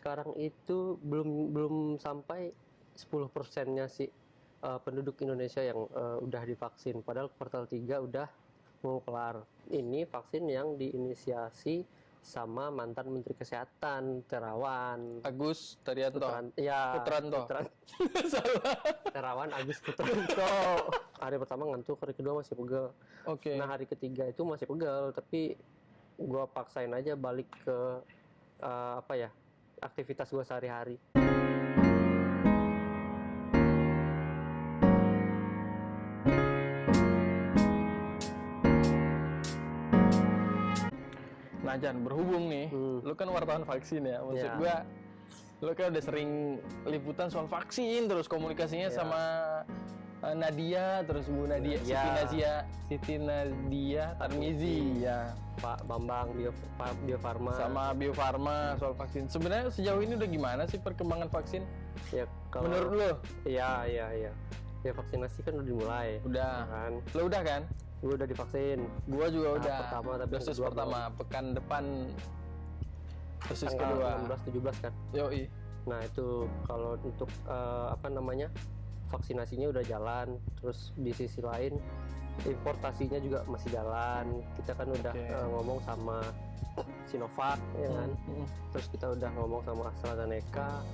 sekarang itu belum sampai 10%-nya sih penduduk Indonesia yang udah divaksin. Padahal kuartal 3 udah mau kelar. Ini vaksin yang diinisiasi sama mantan Menteri Kesehatan Terawan Agus Tarianto. Putranto. Salah. Terawan Agus Putranto. Hari pertama ngantuk, hari kedua masih pegel. Oke. Nah, hari ketiga itu masih pegel, tapi gua paksain aja balik ke aktivitas gua sehari-hari. Nah Jan, berhubung nih, lu kan wartawan vaksin ya, maksud gua lu kan udah sering liputan soal vaksin, terus komunikasinya sama Nadia, terus Bu Nadia, Siti Nadia Tarmizi, ya Pak Bambang Bio Farma sama Bio Farma soal vaksin. Sebenarnya sejauh ini udah gimana sih perkembangan vaksin? Ya, kalau menurut lu? Iya. Ya, vaksinasi kan udah dimulai. Udah. Kan? Lu udah kan? Gue udah divaksin. Gua juga udah. Pertama, tapi dosis pertama pekan depan. Dosis kedua. kedua. 16-17 kan. Yoi. Nah itu kalau untuk vaksinasinya udah jalan. Terus di sisi lain importasinya juga masih jalan. Kita kan udah ngomong sama Sinovac, ya kan. Terus kita udah ngomong sama AstraZeneca.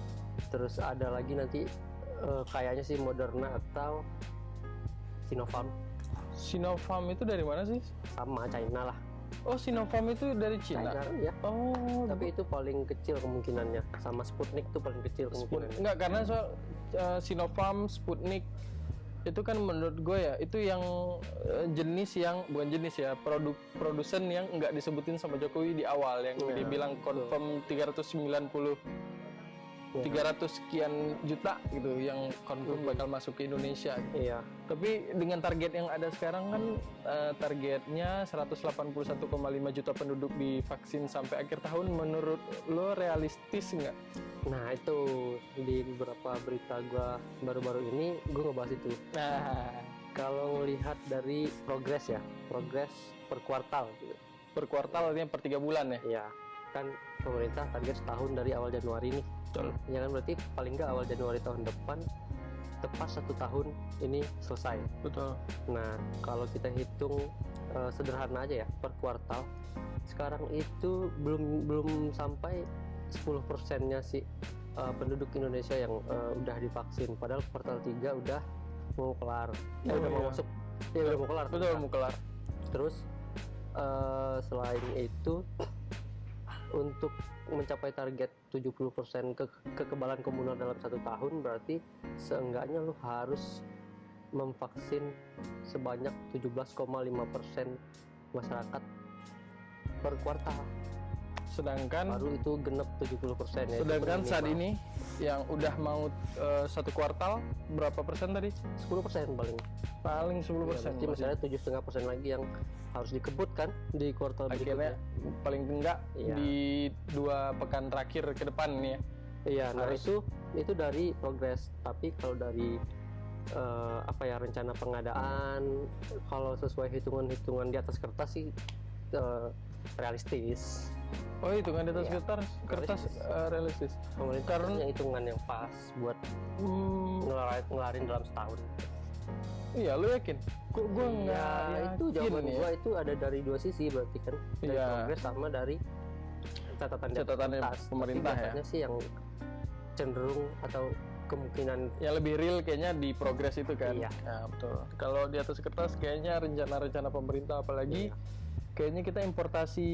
Terus ada lagi nanti kayaknya sih Moderna atau Sinopharm. Sinopharm itu dari mana sih? Sama China lah. Oh, Sinopharm itu dari Cina? Ya. Oh, tapi itu paling kecil kemungkinannya. Sama Sputnik itu paling kecil kemungkinannya. Enggak, karena Sinopharm, Sputnik itu kan menurut gue ya, itu yang produsen yang nggak disebutin sama Jokowi di awal, yang dibilang confirm 300 sekian juta gitu yang confirm bakal masuk ke Indonesia gitu. Iya. Tapi dengan target yang ada sekarang kan targetnya 181,5 juta penduduk divaksin sampai akhir tahun, menurut lo realistis nggak? Nah itu di beberapa berita gua baru-baru ini gua ngebahas itu. Nah, kalau melihat dari progres per kuartal gitu. Per kuartal artinya per 3 bulan ya? Iya. Kan pemerintah target setahun dari awal Januari nih. Betul. Ya kan, berarti paling nggak awal Januari tahun depan tepat 1 tahun ini selesai. Betul. Nah kalau kita hitung sederhana aja ya per kuartal, sekarang itu belum sampai 10%-nya sih penduduk Indonesia yang udah divaksin. Padahal kuartal 3 udah mau kelar. Udah mau masuk. Ya udah mau kelar. Betul, mau kelar. Terus selain itu, untuk mencapai target 70% kekebalan komunal dalam 1 tahun, berarti seenggaknya lu harus memvaksin sebanyak 17,5% masyarakat per kuartal. Sedangkan baru itu genep 70% ya. Sedangkan saat ini yang udah mau 1 kuartal berapa persen tadi? 10% paling 10%. Ya, misalnya 7,5% lagi yang harus dikebutkan di kuartal akhirnya berikutnya. Paling enggak di 2 pekan terakhir ke depan nih ya. Iya, nah itu dari progres. Tapi kalau dari rencana pengadaan, kalau sesuai hitungan di atas kertas sih realistis. Oh, hitungan di atas kertas realistis. Pemerintah punya hitungan yang pas buat ngelarin dalam setahun. Iya, lu yakin? Kok gua nggak yakin? Itu jawaban gua itu ada dari 2 sisi berarti kan, dari progres sama dari catatan pemerintah ya. Sih yang cenderung atau kemungkinan yang lebih real kayaknya di progres itu kan. Iya. Nah, betul. Kalau di atas kertas kayaknya rencana pemerintah, apalagi kayaknya kita importasi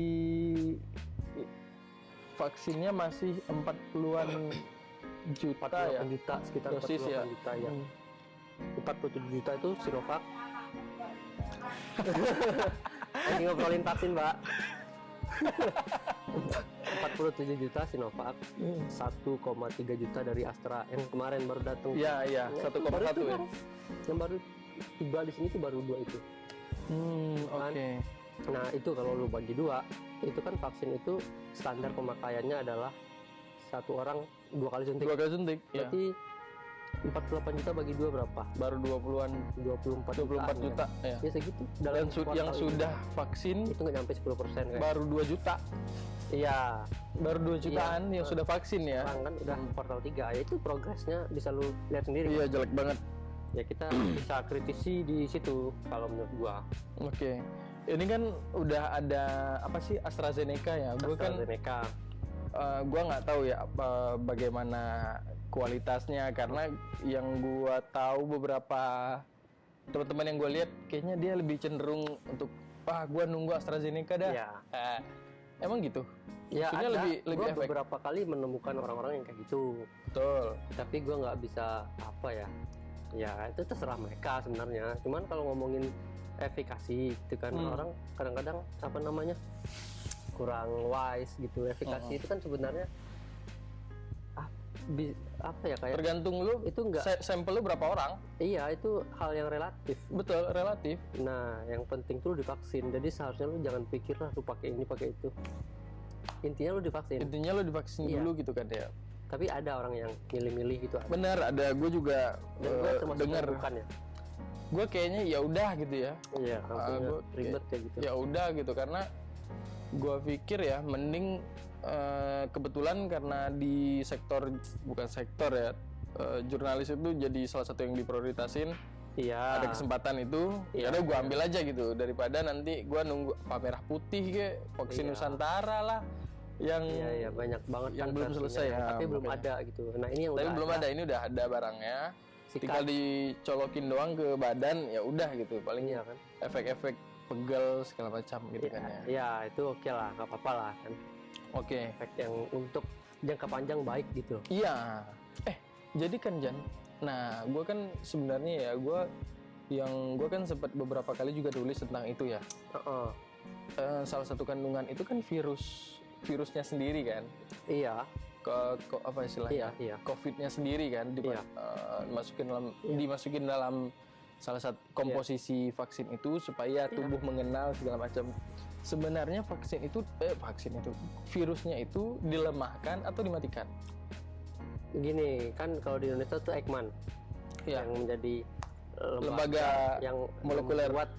vaksinnya masih 40-an juta ya. Sekitar dosis 48 ya. juta ya. 47 juta itu Sinovac. Lagi ngobrolin vaksin, Mbak. 47 juta Sinovac, 1,3 juta dari Astra yang kemarin baru datang. Iya, 1,1 ya. Yang baru tiba di sini tuh baru 2 itu. Oke. Nah, itu kalau lu bagi 2, itu kan vaksin itu standar pemakaiannya adalah 1 orang 2 kali suntik. 2 kali suntik. Berarti 48 juta bagi 2 berapa? Baru 24 juta ya. Ya segitu. Dan yang sudah vaksin itu nggak nyampe 10% kan? Baru 2 juta. Iya. Baru 2 jutaan yang sudah vaksin ya. Sekarang kan udah kuartal 3. Ya itu progresnya bisa lu lihat sendiri. Iya, jelek banget. Ya kita bisa kritisi di situ kalau menurut gua. Oke. Ini kan udah ada apa sih AstraZeneca ya? AstraZeneca. Gua nggak tahu ya bagaimana kualitasnya, karena yang gua tahu beberapa teman-teman yang gue lihat kayaknya dia lebih cenderung untuk gua nunggu AstraZeneca dah. Ya. Emang gitu? Ya ada. Lebih efek. Beberapa kali menemukan orang-orang yang kayak gitu. Betul. Tapi gua nggak bisa apa ya. Ya itu terserah mereka sebenarnya. Cuman kalau ngomongin efikasi itu kan orang kadang-kadang apa namanya kurang wise gitu. Efikasi itu kan sebenarnya apa ya kayak tergantung lu itu enggak sampel lu berapa orang. Iya, itu hal yang relatif. Betul, relatif. Nah yang penting tuh lu divaksin, jadi seharusnya lu jangan pikir lah lu pakai ini pakai itu. Intinya lu divaksin dulu gitu kan ya. Tapi ada orang yang milih-milih gitu. Bener, ada. Gue juga dengar. Bukan ya? Gue kayaknya ya udah gitu ya. Iya, gue ribet kayak gitu. Ya udah gitu, karena gue pikir ya mending kebetulan karena di jurnalis itu jadi salah satu yang diprioritasin. Iya. Ada kesempatan itu, ya udah gue ambil aja gitu, daripada nanti gue nunggu apa merah putih kayak vaksin Nusantara lah yang banyak banget yang belum selesai ya, tapi belum ada gitu. Nah ini yang tapi belum ada, ini udah ada barangnya. Tinggal dicolokin doang ke badan, ya udah gitu. Paling kan efek-efek pegel segala macam gitu kan ya. Ya itu oke lah, nggak apa-apa lah kan. Oke. Efek yang untuk jangka panjang baik gitu. Iya. Jadi kan Jan, nah gue kan sebenarnya ya gue kan sempat beberapa kali juga tulis tentang itu ya. Salah satu kandungan itu kan virusnya sendiri kan. Iya. Apa istilahnya? Iya. COVID-nya sendiri kan dimasukin dalam salah satu komposisi vaksin itu supaya tubuh mengenal segala macam. Sebenarnya virusnya itu dilemahkan atau dimatikan? Gini kan, kalau di Indonesia tuh Eijkman yang menjadi lembaga yang molekuler buat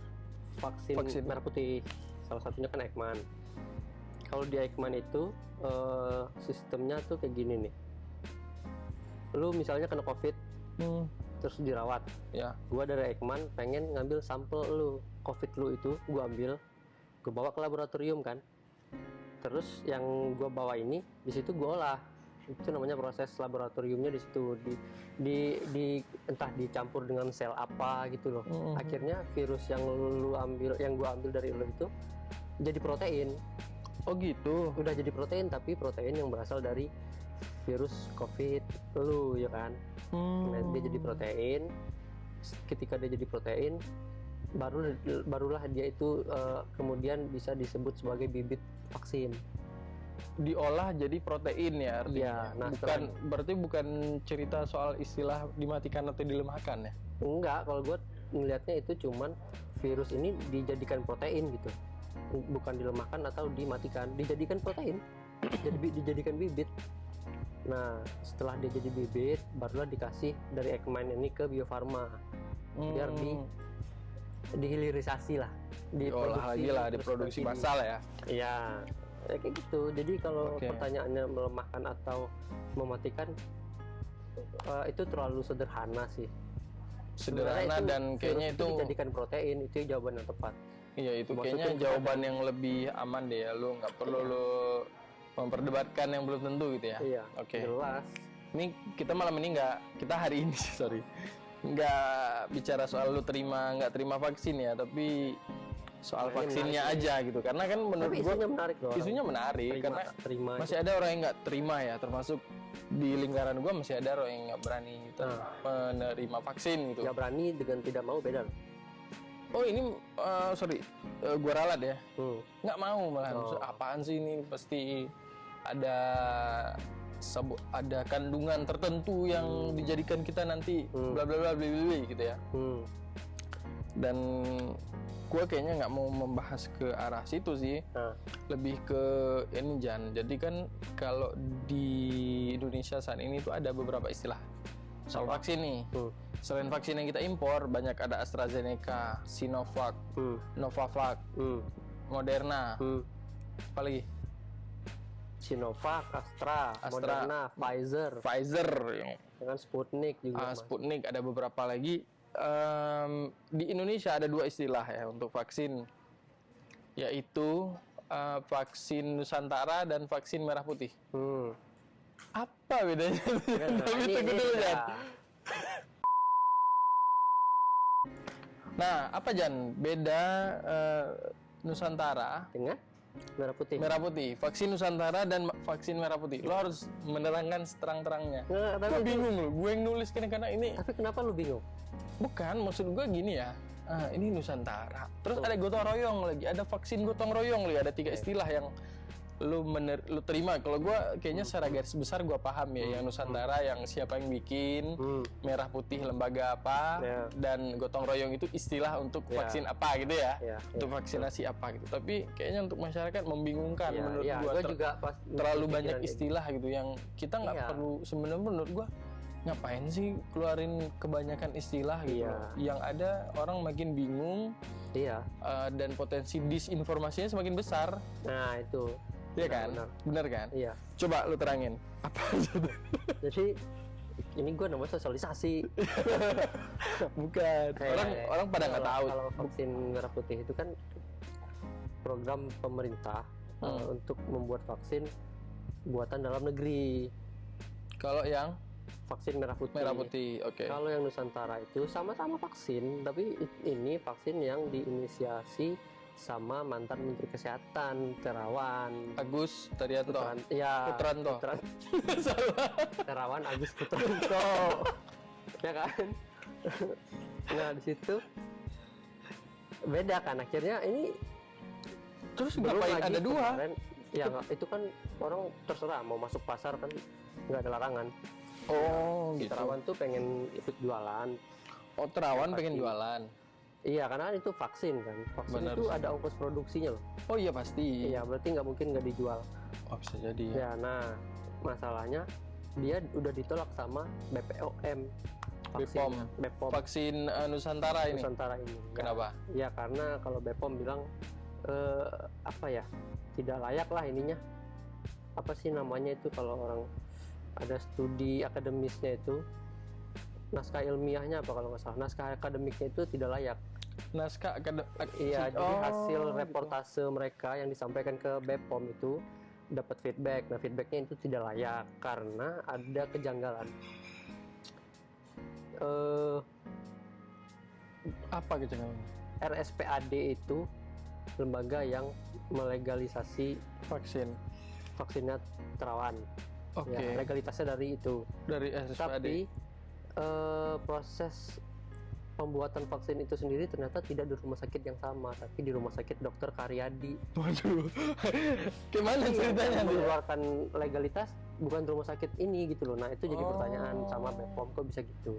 vaksin merah putih. Salah satunya kan Eijkman. Kalau di Eijkman itu sistemnya tuh kayak gini nih. Lu misalnya kena COVID, terus dirawat. Ya. Gua dari Eijkman pengen ngambil sampel lu, COVID lu itu, gua ambil, gua bawa ke laboratorium kan. Terus yang gua bawa ini di situ gua olah. Itu namanya proses laboratoriumnya di situ, entah dicampur dengan sel apa gitu loh. Akhirnya virus yang gua ambil dari lu itu jadi protein. Oh gitu. Udah jadi protein, tapi protein yang berasal dari virus COVID lu ya kan. Nah, dia jadi protein. Ketika dia jadi protein, barulah dia itu kemudian bisa disebut sebagai bibit vaksin. Diolah jadi protein ya artinya. Nah, berarti bukan cerita soal istilah dimatikan atau dilemahkan ya? Enggak, kalau gue ngelihatnya itu cuman virus ini dijadikan protein gitu. Bukan dilemahkan atau dimatikan, dijadikan protein. dijadikan bibit. Nah, setelah dia jadi bibit, barulah dikasih dari Eijkman ini ke Bio-Farma. Biar dihilirisasi lah, diproduksi massal ya. Iya. Kayak gitu. Jadi kalau pertanyaannya melemahkan atau mematikan, itu terlalu sederhana sih. Dan kayaknya itu dijadikan protein, itu jawaban yang tepat. Iya, itu maksudnya kayaknya jawaban yang lebih aman deh ya. Lu nggak perlu lu memperdebatkan yang belum tentu gitu ya. Iya. Jelas. Ini kita malam ini hari ini nggak bicara soal lu terima nggak terima vaksin ya, tapi soal vaksinnya aja gitu. Karena kan menurut gua isunya menarik karena masih ada orang yang nggak terima ya, termasuk di lingkaran gua masih ada orang yang nggak berani menerima vaksin gitu. Nggak berani dengan tidak mau beda. Oh ini gua ralat ya. Nggak mau malah. Apaan sih ini, pasti ada kandungan tertentu yang dijadikan kita nanti bla bla bla bla gitu ya. Dan gue kayaknya nggak mau membahas ke arah situ sih, lebih ke ini Jan. Jadi kan kalau di Indonesia saat ini tuh ada beberapa istilah soal vaksin nih. Selain vaksin yang kita impor, banyak ada AstraZeneca, Sinovac, Novavax, Moderna, apa lagi? Sinovac, Astra, Moderna, Pfizer, dengan Sputnik juga. Sputnik, ada beberapa lagi. Di Indonesia ada 2 istilah ya untuk vaksin, yaitu vaksin Nusantara dan vaksin merah putih. Apa bedanya? Tapi tunggu dulu ya. Nah, apa Jan? Beda Nusantara dengan merah putih. Merah putih. Vaksin Nusantara dan vaksin merah putih. Lo harus menerangkan seterang-terangnya. Gue bingung lo. Gue yang nulis karena ini. Tapi kenapa lo bingung? Bukan, maksud gue gini ya. Ini Nusantara. Terus ada gotong royong lagi. Ada vaksin gotong royong lagi. Ada 3 istilah yang lu terima. Kalau gue kayaknya secara garis besar gue paham ya. Yang Nusantara yang siapa yang bikin, merah putih lembaga apa, dan gotong royong itu istilah untuk vaksin apa gitu ya, untuk vaksinasi apa gitu. Tapi kayaknya untuk masyarakat membingungkan menurut gue. Juga terlalu banyak istilah gitu yang kita nggak perlu. Sebenarnya menurut gue ngapain sih keluarin kebanyakan istilah gitu. Yang ada orang makin bingung. Dan potensi disinformasinya semakin besar. Nah itu. Iya kan? Bener kan? Iya. Coba lu terangin. Apa aja tuh? Jadi ini gue namanya sosialisasi. Bukan. Orang pada nggak tahu. Kalau vaksin merah putih itu kan program pemerintah untuk membuat vaksin buatan dalam negeri. Kalau yang vaksin merah putih. Merah putih, oke. Kalau yang Nusantara itu sama-sama vaksin, tapi ini vaksin yang diinisiasi sama mantan Menteri Kesehatan Terawan Agus Trianto. Putranto. Terawan Agus Putranto. Ya kan? Nah, di situ beda kan akhirnya ini. Terus ngapain ada 2? Kemarin, ya itu kan orang terserah mau masuk pasar kan nggak ada larangan. Oh, gitu. Terawan tuh pengen ikut jualan. Oh, Terawan pengen jualan. Iya, karena itu vaksin kan. Vaksin bener itu ada ongkos produksinya loh. Oh iya pasti. Iya, berarti nggak mungkin nggak dijual. Oh bisa jadi ya. Ya, nah masalahnya dia udah ditolak sama BPOM. BPOM. Vaksin Nusantara ini. Nusantara ini. Kenapa? Ya karena kalau BPOM bilang apa ya, tidak layak lah ininya. Apa sih namanya itu kalau orang ada studi akademisnya itu, naskah ilmiahnya apa kalau nggak salah, naskah akademiknya itu tidak layak. Naskah akademik. Iya, jadi hasil reportase mereka yang disampaikan ke BPOM itu dapat feedback. Nah, feedbacknya itu tidak layak karena ada kejanggalan. Apa kejanggalan? RSPAD itu lembaga yang melegalisasi vaksinnya Terawan. Oke. Ya, legalitasnya dari itu. Dari RSPAD. Tapi proses pembuatan vaksin itu sendiri ternyata tidak di rumah sakit yang sama, tapi di rumah sakit Dr. Karyadi. Waduh, gimana ceritanya? Mengeluarkan legalitas bukan rumah sakit ini gitu loh. Nah itu jadi pertanyaan sama BPOM, kok bisa gitu?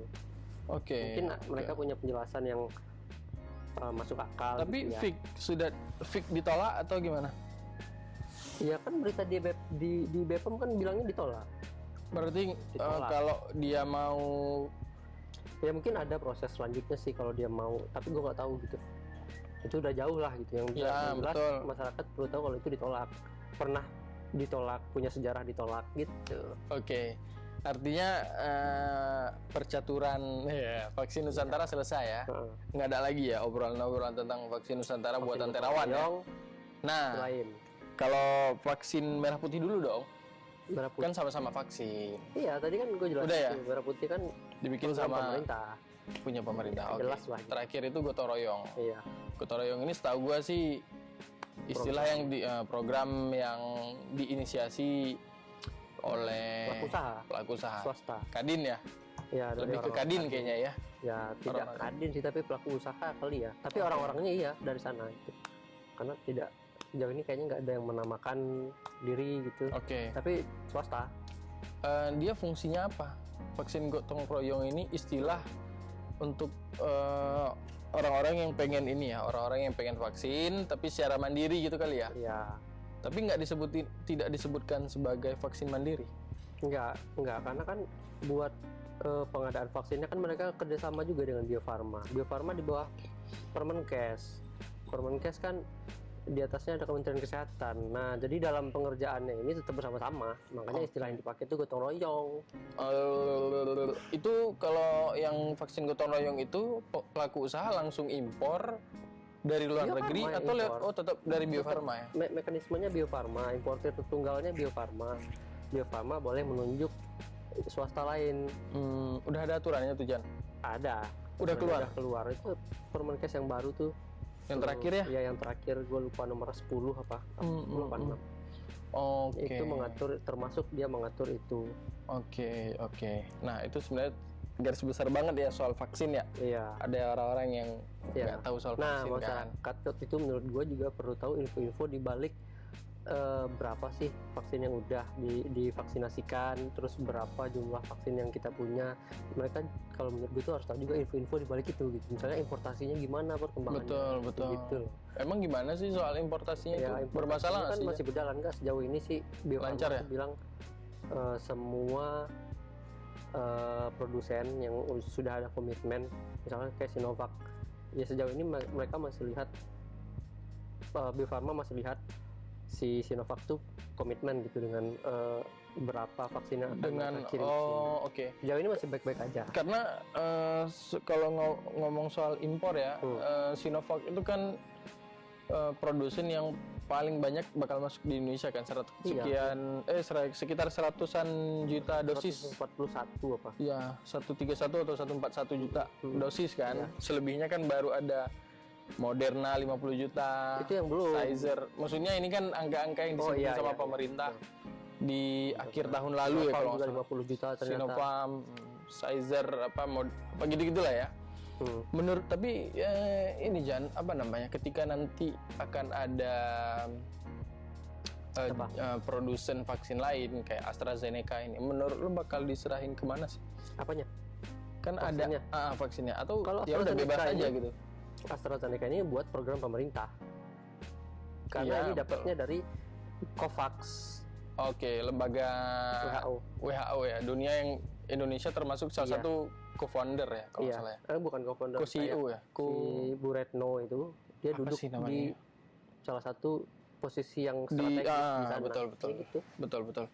Oke. Mungkin mereka punya penjelasan yang masuk akal. Tapi gitu, sudah ditolak atau gimana? Iya kan berita di BPOM kan bilangnya ditolak. Berarti kalau dia mau, ya mungkin ada proses selanjutnya sih kalau dia mau, tapi gue nggak tahu gitu. Itu udah jauh lah gitu. Yang jelas betul. Masyarakat perlu tahu kalau itu ditolak, pernah ditolak, punya sejarah ditolak gitu. Oke. Artinya percaturan vaksin Nusantara selesai ya. Nggak ada lagi ya obrolan-obrolan tentang vaksin Nusantara buatan Terawan ya. Nah, kalau vaksin merah putih dulu dong. Merah putih kan sama-sama vaksin. Iya, tadi kan gue jelasin. Udah ya? Merah putih kan dibikin sama pemerintah. Punya pemerintah. Oke. Jelas lah. Terakhir itu gotong royong. Iya. Gotong royong ini setahu gue sih istilah yang program yang diinisiasi oleh pelaku usaha swasta. Kadin ya? Ya, lebih ke Kadin kayaknya ya. Ya, tidak Kadin sih, tapi pelaku usaha kali ya. Tapi orang-orangnya iya dari sana gitu. Karena tidak sejauh ini kayaknya nggak ada yang menamakan diri gitu. Oke. Tapi swasta. Dia fungsinya apa? Vaksin gotong royong ini istilah untuk orang-orang yang pengen ini ya, orang-orang yang pengen vaksin tapi secara mandiri gitu kali ya? Iya. Tapi tidak disebutkan sebagai vaksin mandiri? Enggak, karena kan buat pengadaan vaksinnya kan mereka kerjasama juga dengan Bio Farma. Bio Farma di bawah Permenkes. Permenkes kan di atasnya ada Kementerian Kesehatan. Nah, jadi dalam pengerjaannya ini tetap bersama-sama. Makanya istilah yang dipakai itu gotong royong. Itu kalau yang vaksin gotong royong itu pelaku usaha langsung impor dari luar negeri atau tetap dari Bio Farma ya? Mekanismenya Bio Farma, importir tertunggalnya Bio Farma. Bio Farma boleh menunjuk swasta lain. Udah ada aturannya tuh, Jan? Ada. Udah keluar? Udah keluar. Itu Permenkes yang baru tuh. Yang terakhir ya? Iya, yang terakhir gue lupa nomor 10 apa. 10 apa 6. Oke. Itu mengatur, termasuk dia mengatur itu. Oke. Nah, itu sebenarnya garis besar banget ya soal vaksin ya. Iya. Ada orang-orang yang nggak tahu soal vaksin kan. Nah, masyarakat itu menurut gue juga perlu tahu info-info di balik berapa sih vaksin yang udah divaksinasikan, terus berapa jumlah vaksin yang kita punya. Mereka kalau menurut gue itu harus tahu juga info-info di balik itu gitu. Misalnya importasinya gimana perkembangannya. Betul. Gitu. Emang gimana sih soal importasinya itu? Bermasalah kan sih? Masih berjalan nggak sejauh ini sih? Bio Farma lancar ya? Bilang semua produsen yang sudah ada komitmen, misalnya kayak Sinovac, ya sejauh ini mereka masih lihat Bio Farma masih lihat si Sinovac tuh komitmen gitu dengan berapa vaksin yang akan kirim. Oke. Sejauh ini masih baik-baik aja. Karena kalau ngomong soal impor ya, Sinovac itu kan produsen yang paling banyak bakal masuk di Indonesia kan, sekitar 100-an juta dosis. 141 apa? Iya, 131 atau 141 juta dosis kan. Selebihnya kan baru ada Moderna 50 juta. Itu yang belum. Pfizer. Maksudnya ini kan angka-angka yang disebut sama pemerintah di akhir tahun lalu ya kalau nggak salah. 50 juta ternyata. Sinopharm, Pfizer apa gitu-gitulah ya. Menurut tapi ini Jan, apa namanya? Ketika nanti akan ada produsen vaksin lain kayak AstraZeneca ini, menurut lu bakal diserahin kemana sih? Apanya? Kan vaksinnya? Ada vaksinnya atau kalau ya udah bebas aja gitu. AstraZeneca ini buat program pemerintah. Karena ini dapatnya dari COVAX. Oke, lembaga WHO ya. Dunia yang Indonesia termasuk salah satu co-founder ya kalau nggak salah ya. Bukan co-founder. Co-CEO ya. Si Bu Retno itu dia duduk di salah satu posisi yang strategis di sana. Betul.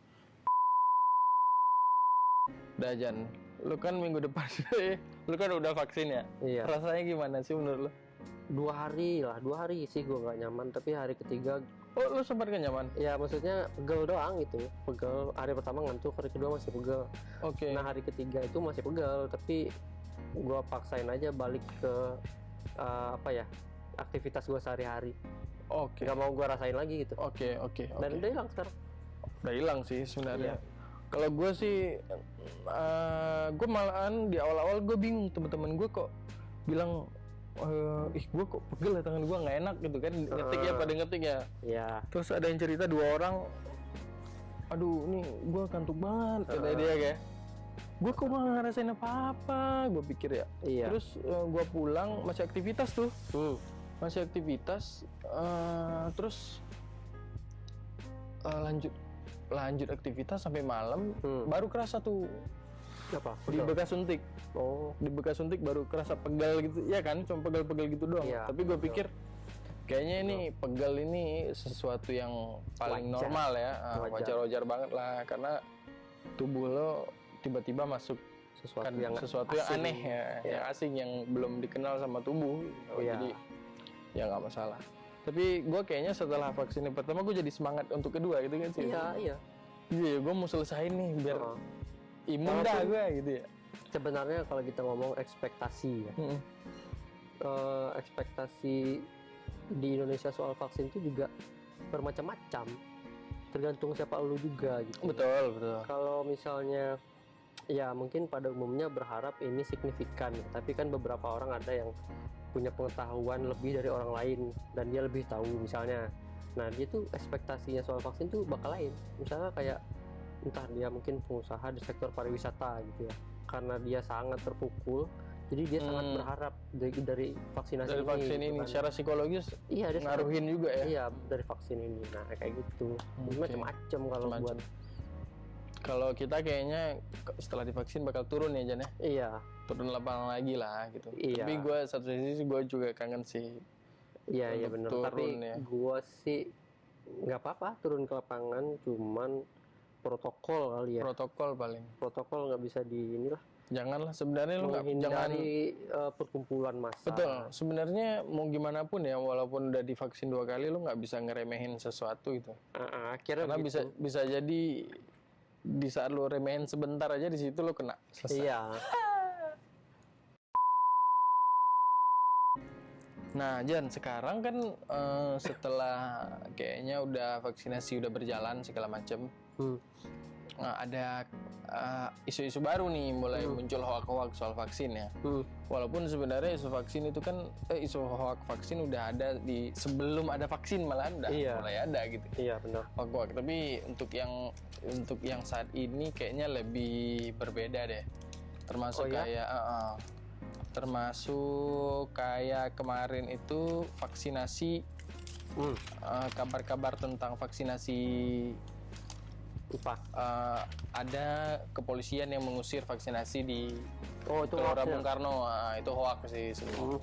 Dajan, lu kan minggu depan lu kan udah vaksin ya? Iya. Rasanya gimana sih menurut lu? 2 hari sih gue nggak nyaman, tapi hari ketiga lu sempat gak nyaman? Ya maksudnya pegel doang gitu, pegel. Hari pertama ngantuk, hari kedua masih pegel. Oke. Nah hari ketiga itu masih pegel, tapi gue paksain aja balik ke aktivitas gue sehari-hari. Oke. Gak mau gue rasain lagi gitu. Oke. Dan udah hilang sekarang. Udah hilang sih sebenarnya. Kalau gue sih, gue malahan di awal-awal gue bingung, teman-teman gue kok bilang, gue kok pegel ya tangan gue nggak enak gitu kan, ngetik ya pada ngetik ya. Iya. Terus ada yang cerita 2 orang, aduh ini gue kantuk banget kata dia kayak, gue kok nggak ngerasain apa-apa, gue pikir ya. Iya. Terus gue pulang masih aktivitas tuh, terus lanjut aktivitas sampai malam, baru kerasa tuh di bekas suntik. Di bekas suntik baru kerasa pegal gitu, ya kan, cuma pegal-pegal gitu doang. Tapi gue pikir kayaknya ini pegal ini sesuatu yang paling normal ya, wajar-wajar banget lah, karena tubuh lo tiba-tiba masuk sesuatu yang aneh ya, yang asing, yang belum dikenal sama tubuh. Jadi ya nggak masalah. Tapi gue kayaknya setelah vaksin yang pertama gue jadi semangat untuk kedua gitu kan sih. Iya, gue mau selesain nih biar imun dah gue gitu ya. Sebenarnya kalau kita ngomong ekspektasi ya, ekspektasi di Indonesia soal vaksin itu juga bermacam-macam, tergantung siapa lu juga gitu. Betul. Kalau misalnya ya mungkin pada umumnya berharap ini signifikan, tapi kan beberapa orang ada yang punya pengetahuan lebih dari orang lain dan dia lebih tahu misalnya. Nah dia tuh ekspektasinya soal vaksin tuh bakal lain. Misalnya kayak entah dia mungkin pengusaha di sektor pariwisata gitu ya, karena dia sangat terpukul, jadi dia sangat berharap dari vaksinasi dari vaksin ini kan. Secara psikologis dia ngaruhin juga ya. Iya, dari vaksin ini. Nah kayak gitu. Macam-macam kalau buat. Kalau kita kayaknya setelah divaksin bakal turun ya Jan ya. Iya. Turun lapangan lagi lah gitu. Iya. Tapi gue satu sisi gue juga kangen sih. Iya benar. Tapi ya. gue sih nggak apa-apa turun ke lapangan, cuman protokol kali ya. Protokol paling. Protokol nggak bisa di inilah. Janganlah sebenarnya lu jangan perkumpulan massa. Betul. Sebenarnya mau gimana pun ya, walaupun udah divaksin 2 kali lu nggak bisa ngeremehin sesuatu gitu. Akhirnya karena gitu. bisa jadi di saat lu remehin sebentar aja di situ lu kena. Selesai. Iya. Nah, Jan, sekarang kan setelah kayaknya udah vaksinasi udah berjalan segala macam. Nah, ada isu-isu baru nih mulai muncul hoax-hoax soal vaksin ya. Walaupun sebenarnya isu vaksin itu kan isu hoax vaksin udah ada di sebelum ada vaksin malah udah mulai ada gitu. Iya, benar. Hoax. Tapi untuk yang saat ini kayaknya lebih berbeda deh. Termasuk termasuk kayak kemarin itu vaksinasi kabar-kabar tentang vaksinasi ada kepolisian yang mengusir vaksinasi di Gelora Bung Karno. Itu hoax sih sebenarnya.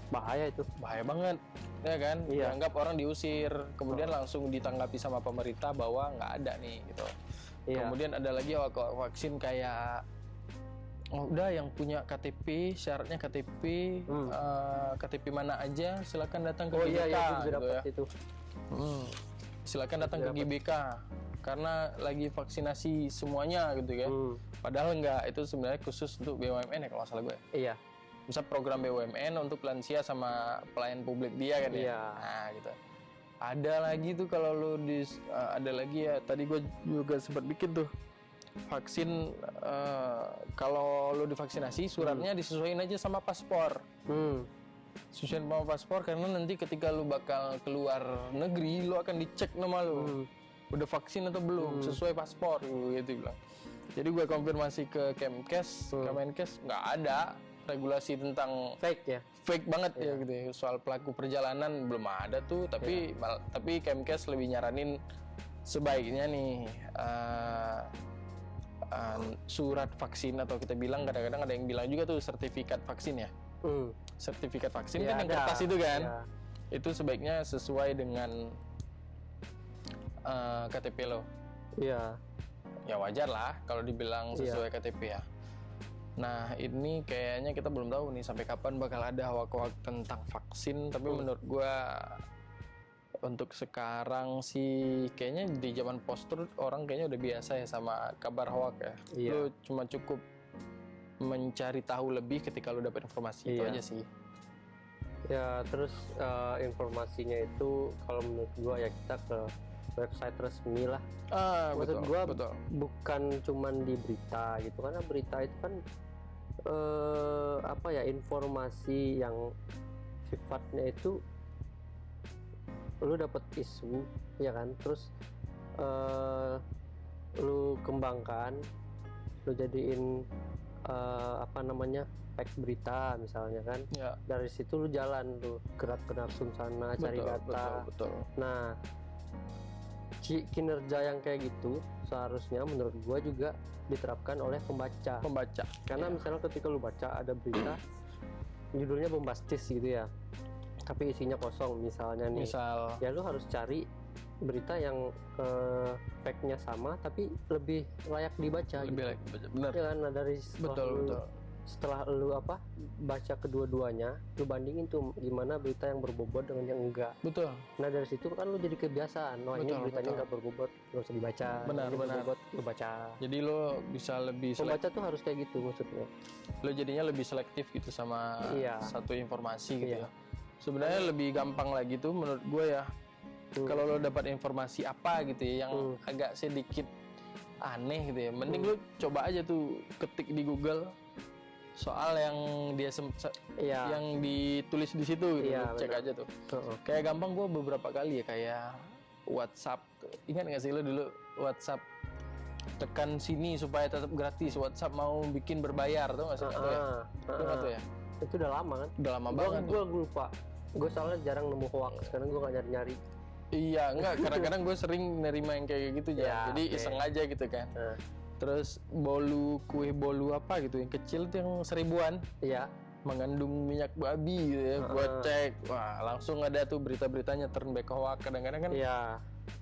Bahaya itu. Bahaya banget, ya kan? Dianggap orang diusir, kemudian langsung ditanggapi sama pemerintah bahwa nggak ada nih gitu. Kemudian ada lagi vaksin kayak udah yang punya KTP, syaratnya KTP, KTP mana aja, silakan datang ke GBK. Gitu ya. Itu. Silakan datang ke GBK karena lagi vaksinasi semuanya gitu kan. Padahal enggak, itu sebenarnya khusus untuk BUMN ya kalau nggak salah gue. Iya. Misal program BUMN untuk lansia sama pelayan publik dia kan ya. Nah gitu. Ada lagi tuh kalau lu ada lagi ya, tadi gue juga sempat bikin tuh vaksin kalau lu divaksinasi suratnya disesuaikan aja sama paspor. Sesuaiin sama paspor karena nanti ketika lu bakal keluar negeri lu akan dicek nama lu udah vaksin atau belum sesuai paspor gitu bilang. Jadi gue konfirmasi ke Kemenkes nggak ada regulasi tentang fake banget ya gitu ya. Soal pelaku perjalanan belum ada tuh, tapi Kemenkes lebih nyaranin sebaiknya nih surat vaksin, atau kita bilang kadang-kadang ada yang bilang juga tuh sertifikat vaksin ya. Sertifikat vaksin kan yang kertas itu kan, itu sebaiknya sesuai dengan KTP lo. Ya wajar lah kalau dibilang sesuai KTP ya. Nah ini kayaknya kita belum tahu nih sampai kapan bakal ada hoax-hoax tentang vaksin. Tapi menurut gua untuk sekarang sih kayaknya di zaman post-truth orang kayaknya udah biasa ya sama kabar hoax ya. Lu cuma cukup mencari tahu lebih ketika lu dapat informasi itu aja sih. Ya terus informasinya itu kalau menurut gua ya kita ke website resmi lah. Maksud gua bukan cuman di berita gitu, karena berita itu kan informasi yang sifatnya itu lu dapat isu ya kan, terus lu kembangkan, lu jadiin teks berita misalnya kan. Dari situ lu jalan tuh gerak ke narsum sana, cari data. Nah kinerja yang kayak gitu seharusnya menurut gua juga diterapkan oleh pembaca. Karena misalnya ketika lu baca ada berita judulnya bombastis gitu ya, tapi isinya kosong misalnya nih. Ya lu harus cari berita yang fact-nya sama tapi lebih layak dibaca. Benar. Ya kan, nah, dari setelah lu baca kedua-duanya, lu bandingin tuh gimana berita yang berbobot dengan yang enggak. Nah dari situ kan lu jadi kebiasaan. Ini beritanya enggak berbobot, nggak usah dibaca. Benar. Berbobot, lu baca. Jadi lu bisa lebih pembaca tuh harus kayak gitu maksudnya. Lu jadinya lebih selektif gitu sama satu informasi gitu ya. Sebenarnya lebih gampang lagi tuh menurut gue ya. Kalau lo dapat informasi apa gitu ya yang agak sedikit aneh gitu ya, mending lo coba aja tuh ketik di Google soal yang dia yang ditulis di situ gitu. Cek aja tuh. Kayak gampang gue beberapa kali ya kayak WhatsApp. Ingat nggak sih lo dulu WhatsApp tekan sini supaya tetap gratis, WhatsApp mau bikin berbayar tuh nggak sih? Tuh ya? Itu udah lama kan? Udah lama banget. Gue lupa. Gue soalnya jarang nemu hoax karena gue nggak nyari-nyari. Iya, enggak. Kadang-kadang gue sering nerima yang kayak gitu ya. Jadi iseng aja gitu kan. Terus kue bolu apa gitu yang kecil tuh yang 1000-an. Iya. Mengandung minyak babi gitu ya. Gue cek, wah langsung ada tuh berita-beritanya turn back hoax. Kadang-kadang kan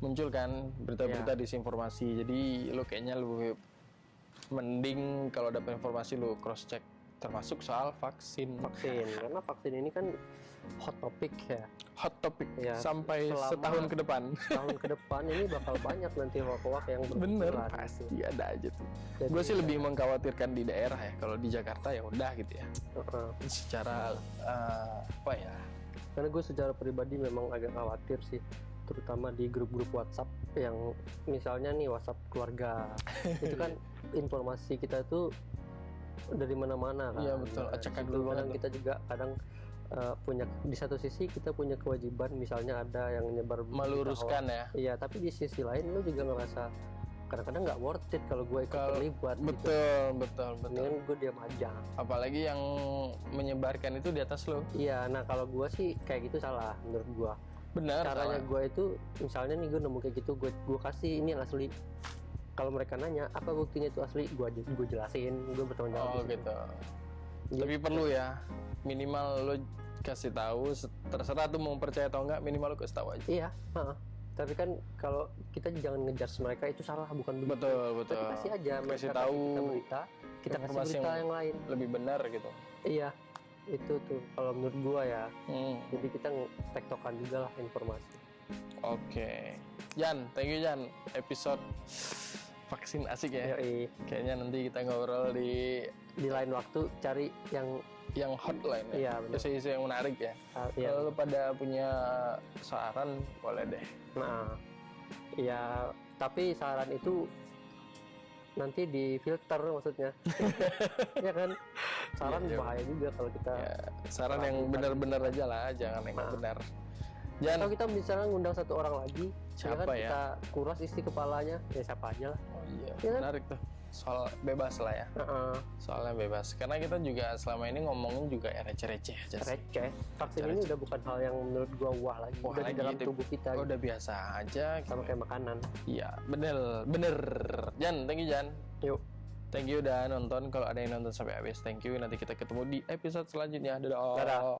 muncul kan berita-berita disinformasi. Jadi lo kayaknya lebih mending kalau dapat informasi lo cross check, termasuk soal vaksin. Karena vaksin ini kan hot topic ya. Hot topic sampai setahun ke depan. Setahun ke depan ini bakal banyak nanti hoax yang bener pasti ada aja tuh. Gue sih lebih mengkhawatirkan di daerah ya. Kalau di Jakarta ya udah gitu ya. Secara apa ya? Karena gue secara pribadi memang agak khawatir sih, terutama di grup-grup WhatsApp yang misalnya nih WhatsApp keluarga itu kan informasi kita tuh dari mana-mana kan. Iya betul. Acak dulu kan kita juga kadang punya, di satu sisi kita punya kewajiban misalnya ada yang nyebar meluruskan ya. Iya, tapi di sisi lain lu juga ngerasa kadang-kadang nggak worth it kalau gue ikut terlibat. Betul. Mendingan gue diam aja. Apalagi yang menyebarkan itu di atas lo. Iya, nah kalau gue sih kayak gitu salah menurut gue. Benar. Caranya gue itu misalnya nih gue nemu kayak gitu, gue kasih ini yang asli. Kalau mereka nanya apa buktinya itu asli, gue jelasin, gue bertanggung jawab. Gitu. Tapi perlu ya, minimal lo kasih tahu, terserah tuh mau percaya atau enggak, minimal lo kasih tahu aja. Iya, tapi kan kalau kita jangan ngejudge mereka itu salah, bukan begitu. Betul. Tapi kasih aja, kasih tahu kita kasih berita yang lain lebih benar gitu. Iya, itu tuh kalau menurut gua ya. Jadi kita tektokan juga lah informasi. Oke. Jan, thank you Jan. Episode vaksin asik ya. Yoi. Kayaknya nanti kita ngobrol di lain waktu, cari yang hotline ya. Iya, benar. Isu-isu yang menarik ya. Iya. Kalau pada punya saran boleh deh. Nah, ya tapi saran itu nanti difilter maksudnya. Ya kan? Saran bahaya juga kalau kita saran yang benar-benar aja lah, jangan yang nggak benar. Atau kita misalnya ngundang satu orang lagi, siapa kan ya? Kita kuras isi kepalanya, ya siapa aja lah. Oh iya, ya kan? menarik tuh. Soal bebas lah ya. Soalnya bebas. Karena kita juga selama ini ngomongin juga ya receh-receh aja sih. Receh. Vaksin ini udah bukan hal yang menurut gua wah lagi. Udah di dalam tubuh kita. Udah biasa aja. Sama kayak makanan. Iya, bener. Jan, thank you Jan. Yuk. Thank you udah nonton. Kalau ada yang nonton sampai habis, thank you. Nanti kita ketemu di episode selanjutnya. Dadah.